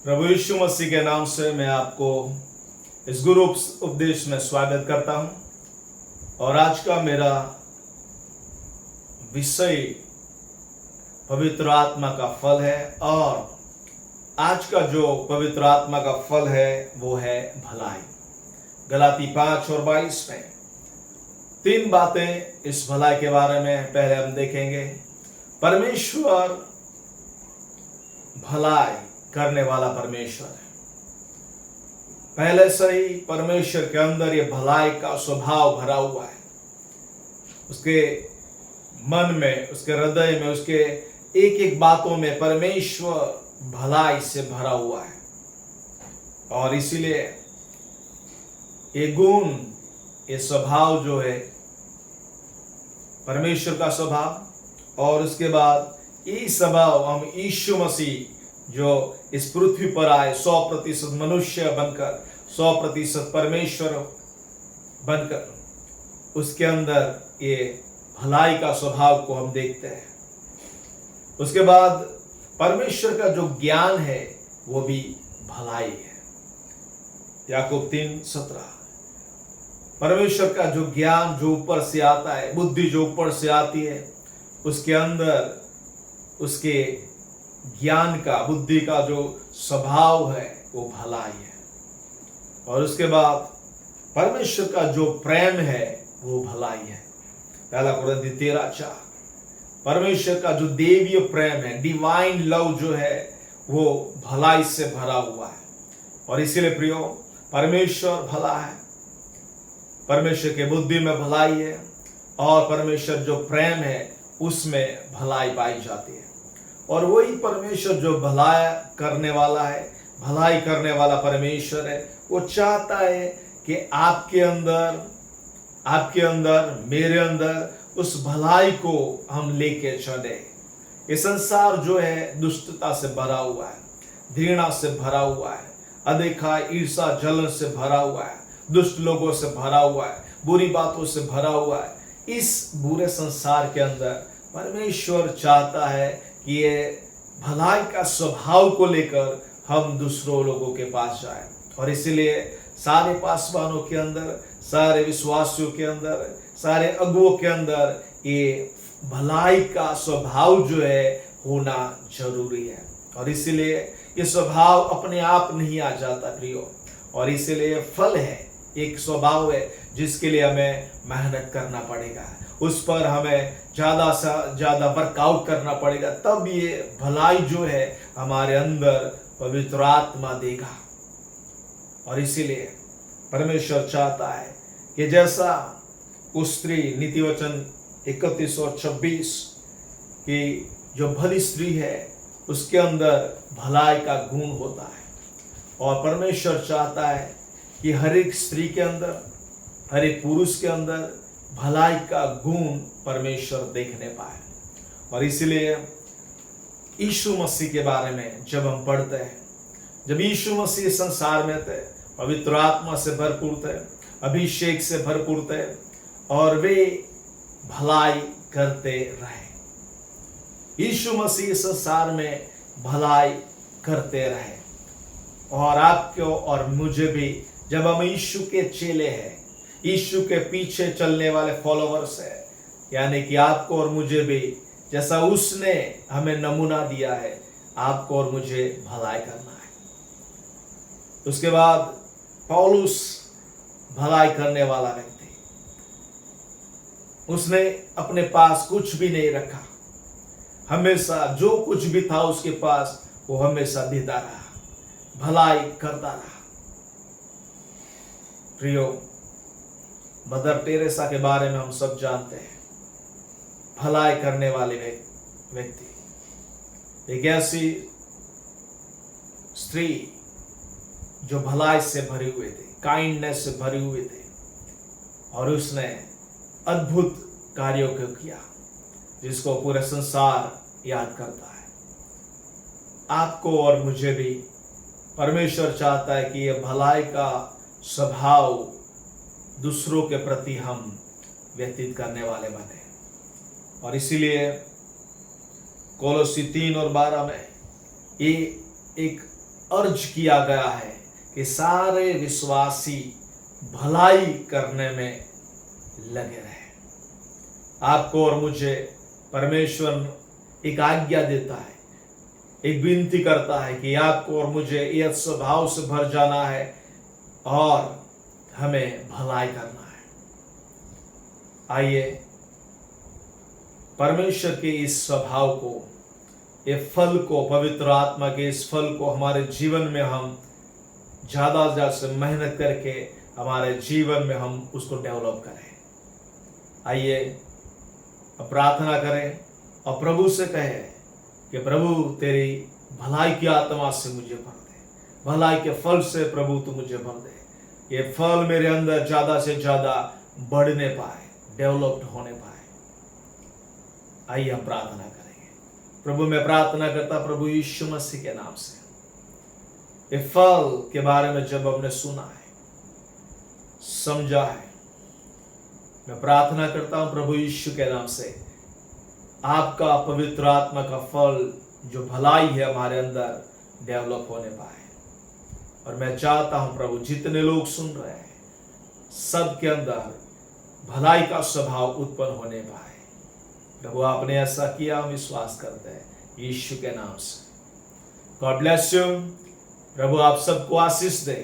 प्रभु यीशु मसीह के नाम से मैं आपको इस गुरु उपदेश में स्वागत करता हूं। और आज का मेरा विषय पवित्र आत्मा का फल है। और आज का जो पवित्र आत्मा का फल है वो है भलाई। गलाती 5:22 में 3 बातें इस भलाई के बारे में पहले हम देखेंगे। परमेश्वर भलाई करने वाला परमेश्वर है। पहले से ही परमेश्वर के अंदर ये भलाई का स्वभाव भरा हुआ है। उसके मन में, उसके हृदय में, उसके एक एक बातों में परमेश्वर भलाई से भरा हुआ है। और इसीलिए ये गुण, ये स्वभाव जो है परमेश्वर का स्वभाव, और उसके बाद ये स्वभाव हम यीशु मसीह जो इस पृथ्वी पर आए 100% मनुष्य बनकर 100% परमेश्वर बनकर, उसके अंदर ये भलाई का स्वभाव को हम देखते हैं। उसके बाद परमेश्वर का जो ज्ञान है वो भी भलाई है। याकूब 3:17 परमेश्वर का जो ज्ञान जो ऊपर से आता है, बुद्धि जो ऊपर से आती है, उसके अंदर उसके ज्ञान का, बुद्धि का जो स्वभाव है वो भलाई है। और उसके बाद परमेश्वर का जो प्रेम है वो भलाई है। 1 कुरिन्थी 13:4 परमेश्वर का जो देवीय प्रेम है, डिवाइन लव जो है, वो भलाई से भरा हुआ है। और इसीलिए प्रियो, परमेश्वर भला है। परमेश्वर के बुद्धि में भलाई है, और परमेश्वर जो प्रेम है उसमें भलाई पाई जाती है। और वही परमेश्वर जो भलाई करने वाला है, भलाई करने वाला परमेश्वर है, वो चाहता है कि आपके अंदर, मेरे अंदर उस भलाई को हम लेके चले। ये संसार जो है दुष्टता से भरा हुआ है, घृणा से भरा हुआ है, अदेखा, ईर्षा, जलन से भरा हुआ है, दुष्ट लोगों से भरा हुआ है, बुरी बातों से भरा हुआ है। इस बुरे संसार के अंदर परमेश्वर चाहता है कि ये भलाई का स्वभाव को लेकर हम दूसरों लोगों के पास जाएं। और इसीलिए सारे पासवानों के अंदर, सारे विश्वासियों के अंदर, सारे अगुओं के अंदर ये भलाई का स्वभाव जो है होना जरूरी है। और इसीलिए ये स्वभाव अपने आप नहीं आ जाता प्रियो, और इसीलिए फल है, एक स्वभाव है जिसके लिए हमें मेहनत करना पड़ेगा, उस पर हमें ज्यादा से ज्यादा वर्कआउट करना पड़ेगा, तब ये भलाई जो है हमारे अंदर पवित्र आत्मा देगा। और इसीलिए परमेश्वर चाहता है कि जैसा उस स्त्री, नीतिवचन 31:26 की जो भली स्त्री है उसके अंदर भलाई का गुण होता है। और परमेश्वर चाहता है कि हर एक स्त्री के अंदर, हर एक पुरुष के अंदर भलाई का गुण परमेश्वर देखने पाए। और इसलिए यीशु मसीह के बारे में जब हम पढ़ते हैं, जब यीशु मसीह संसार में थे, पवित्र आत्मा से भरपूर थे, अभिषेक से भरपूर थे, और वे भलाई करते रहे। यीशु मसीह संसार में भलाई करते रहे। और आपको और मुझे भी, जब हम यीशु के चेले हैं, यीशु के पीछे चलने वाले फॉलोवर्स है, यानी कि आपको और मुझे भी, जैसा उसने हमें नमूना दिया है, आपको और मुझे भलाई करना है। उसके बाद पौलुस भलाई करने वाला व्यक्ति, उसने अपने पास कुछ भी नहीं रखा, हमेशा जो कुछ भी था उसके पास वो हमेशा देता रहा, भलाई करता रहा। प्रियो, मदर टेरेसा के बारे में हम सब जानते हैं, भलाई करने वाले व्यक्ति, एक ऐसी स्त्री जो भलाई से भरी हुए थे, काइंडनेस से भरी हुए थे, और उसने अद्भुत कार्यों को किया जिसको पूरे संसार याद करता है। आपको और मुझे भी परमेश्वर चाहता है कि यह भलाई का स्वभाव दूसरों के प्रति हम व्यतीत करने वाले बने। और इसीलिए कोलोसी 3:12 में ये एक अर्ज किया गया है कि सारे विश्वासी भलाई करने में लगे रहे। आपको और मुझे परमेश्वर एक आज्ञा देता है, एक विनती करता है कि आपको और मुझे यह स्वभाव से भर जाना है और हमें भलाई करना है। आइए परमेश्वर के इस स्वभाव को, ये फल को, पवित्र आत्मा के इस फल को हमारे जीवन में हम ज़्यादा से ज़्यादा मेहनत करके हमारे जीवन में हम उसको डेवलप करें। आइए अब प्रार्थना करें और प्रभु से कहें कि प्रभु तेरी भलाई की आत्मा से मुझे भर दे, भलाई के फल से प्रभु तू मुझे भर दे। ये फल मेरे अंदर ज़्यादा से ज़्यादा बढ़ने पाए, डेवलप्ड होने पाए। आइए हम प्रार्थना करेंगे। प्रभु मैं प्रार्थना करता प्रभु यीशु मसीह के नाम से, ये फल के बारे में जब हमने सुना है, समझा है, मैं प्रार्थना करता हूं प्रभु यीशु के नाम से आपका पवित्र आत्मा का फल जो भलाई है हमारे अंदर डेवलप होने पाए। और मैं चाहता हूं प्रभु जितने लोग सुन रहे हैं सबके अंदर भलाई का स्वभाव उत्पन्न होने पाए। प्रभु आपने ऐसा किया, हम विश्वास करते हैं यीशु के नाम से। God bless you. प्रभु आप सबको आशीष दे।